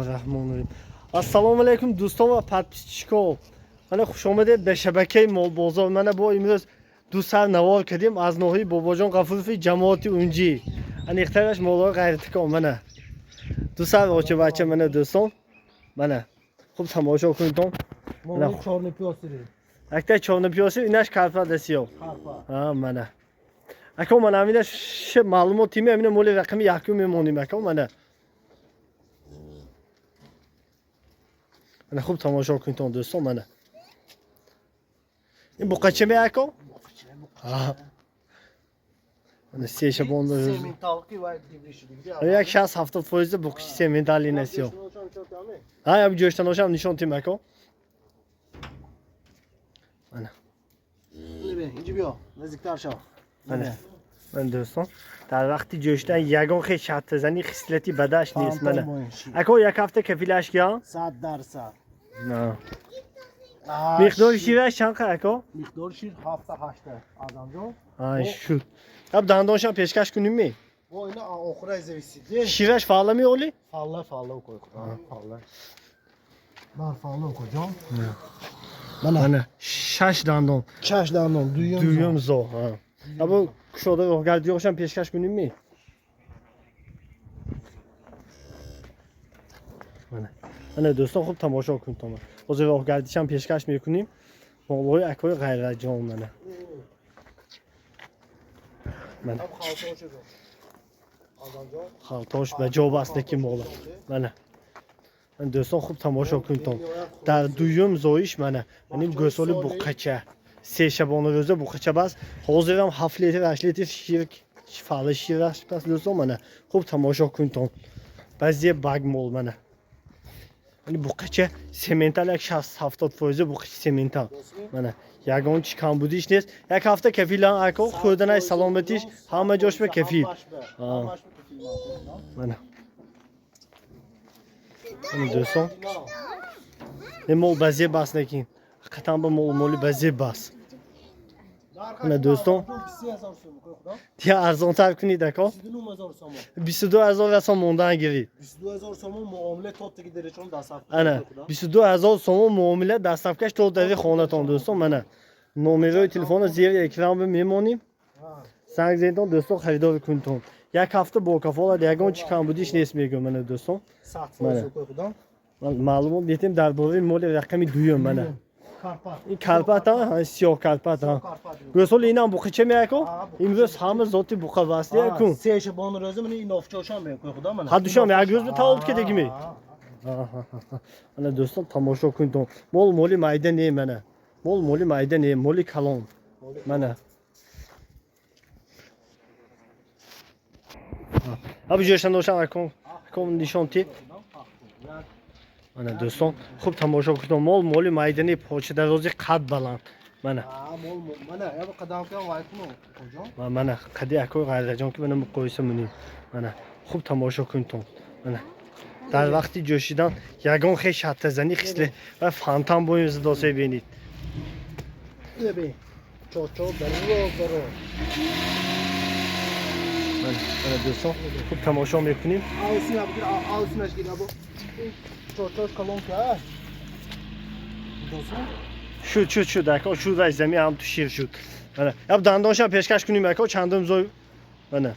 Rahmonirahim. Assalomu alaykum do'stlar va podpisчиков. Mana xush omaded be shabakay mol bozor. Mana bu imroz du sar navar kirdیم از ناحیه باباجان غفوری جماعتی اونجی. ان اختیارش مولا غیرتی که منه. دو سر واچه بچه منه دوستان. منه. خوب تماشا کنید. مولا چارن پیاسی. اکتا چارن پیاسی اینش کارپا دستیو. کارپا. منه. اکو من امیدش معلومات تیمی امین مولی رقمی یکی میمونیم اکو منه. من خوب تماشا کنید دوستان منه. این بقچه می اکو؟ من سیشه بوند روز. سیمنتالکی وای دیویشی. یک شخص 70% بقچه سیمنتالی نسیو. ها یا جوشتن هاشم نشون تیم اکو. منه. اینجا بیا نزدیکتر شو. من دوستان در وقتی جوشتن یگان خیلی شرط زنی خصلتی بدش نیست منه. اکو یک هفته کفیلش کیا؟ 100%. نه. مقدار شیرش چند اکو؟ مقدار شیر 7 تا 8 از آنجا. شد. اب دندانشم پیشکش کنیم می؟ با اینا آخره زویسیده. شیرش فعلا می اولی؟ فعلا کوی خدا. فعلا. بر فعلا کجا؟ نه. 6 دندان. 6 دندان دویم زو. اب شده رو گردیاشم پیشکش کنیم می؟ من دوستان خوب تماشا کنید تا من. از راه گردیشم پیشکش میکنیم. مولای اکوی غیر جان منه. من خالتاش به جا بسته که مولا منه. من دوستان خوب تماشا کنید تا در دویم زایش منه. من این گوسالی بقچه 3 شبانه روزه بقچه بس. حاضرم 7 لیتر 8 لیتر شیر فعال شیرش بس دوستان منه. خوب تماشا کنید تا بعضی باگ مول منه. این بقچه سیمنتال یک 60-70% بقچه سیمنتال منه. یگان چی کم بودیش نیست. یک هفته کفیلان اکو خودنای سلامتیش همه جاش به کفیل. منه. این دوستان این مول بازی باس نکین. قطعا به مولی بازی باس. من دوستان دیگه ارزان تر کنید اکو 22000 سوم موندن گیرید 22000 سوم معامله توت گیره چون دست انا 22000 سوم معامله دستافکش تو در خونتون دوستان منه نمره تلفن زیر اکران میمونیم زنگ زدید دوستان خریدار کنید یک هفته با کفالت یگان چی کم بودیش نیست میگم من دوستان من معلومات بیتیم درباره مول رقمی دویم منه این کارپات ها سیاه کارپات ها گوسول اینا بقچه میاکو امروز همه ذاتی بقا واسطه کن 3 شبانه روزه من این افچاشام میکنم خدا من حدشام یک روز به تاولد که دیگه می من دوستان تماشا کنید مولی مایده نه منه مولی مایده نه مولی کلام منه اب جوشن دوشم اکم نشان تی من دوستان خوب تماشا کنید مولی مایدنی پاچه در روزی قد بلند منه منه یا قدم که وای کنم منه قدی اکو غیر جان که منم قویسه منی منه خوب تماشا کنید منه در وقتی جوشیدن یگان خیلی شرط زنی خیلی و فانتام بویم زداسه بینید ببین چاچا برو من دوستان خوب تماشا میکنیم آوسینش گیر ابو چاچاش کلون که شد اکا شد از زمین هم تو شیر شد منه اب دندانش هم پیشکش کنیم اکا چندم زوی منه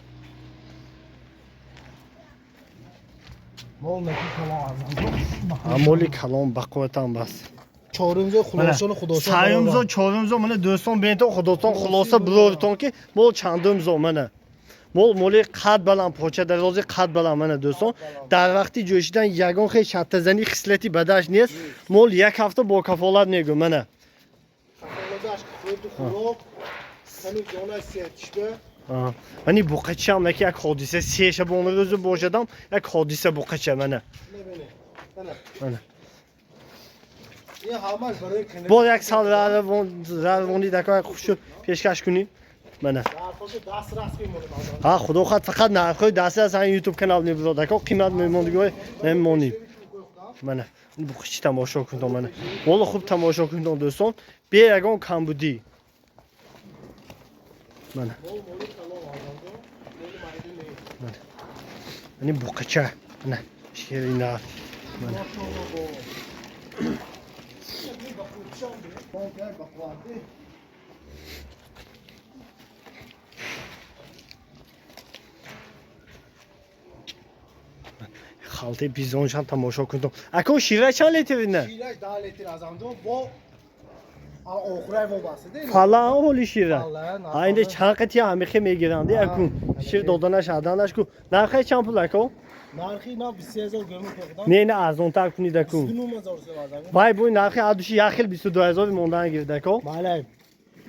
مولی کلام بقوتم بس چهارمزو خلاصون خداشون سایمزو چهارمزو منه دوستان بینتون خداتون خلاصه بروتون که مول چندمزو منه مولی قد بلند پاچه در روزی قد بلند منه دوستان در وقتی جوشیدن یگان خیلی شرط زنی خصلتی بدش نیست مول یک هفته با کفالت میگم منه منی بقچه هم نکی یک حادثه 3 شبانه روز باشدم یک حادثه بقچه منه با یک سال روانی دکای خوش پیشکش کنیم منه خدا خواهد فقط نرخوی دسته از این یوتیوب کانال میبرد دکا قیمت میموندگوی نمیمونیم منه این بخشی تماشا کنید منه والا خوب تماشا کنید دوستان بیا یگان کم بودی منه این بقچه نه شیرین خالته بیزونش هم تماشا کنم. اکو شیره چند لیترینه؟ شیرش 10 لیتر از آمدم با آخره وابسته دیگه. فعلا هولی شیره. فعلا، اینده چند قطعه همیشه میگیرند. اکو شیر دادنش آدانش کو. نرخش چند پول اکو؟ نرخی نه 23000 گرم کردم. نه از اون تر کنید اکو. 29000 سوازم. وای بوی نرخی ادوشی یخیل 22000 موندن گرفت اکو. بله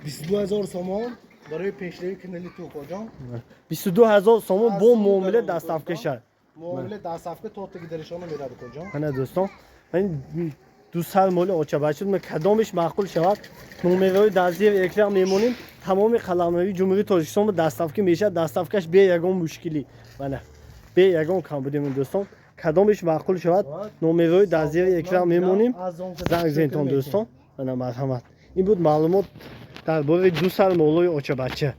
22000 سومان برای پیشروی کنلی تو کجا 22000 سومون با معامله دست افکشه. معامله دست افکه تو گیرشون میره کجا من دوستان من دو سال مال اوچه بچه من کدامش معقول شود نومرای در زیر اکرام میمونیم تمام قلمروی جمهوری تاجیکستان به دستافکی میشه دستافکش به یگان مشکلی بله به یگان کم بودیم دوستان کدامش معقول شود نومرای در زیر اکرام میمونیم زنگ زنتون دوستان من مرحمت این بود معلومات درباره دو سال مولای اوچه بچه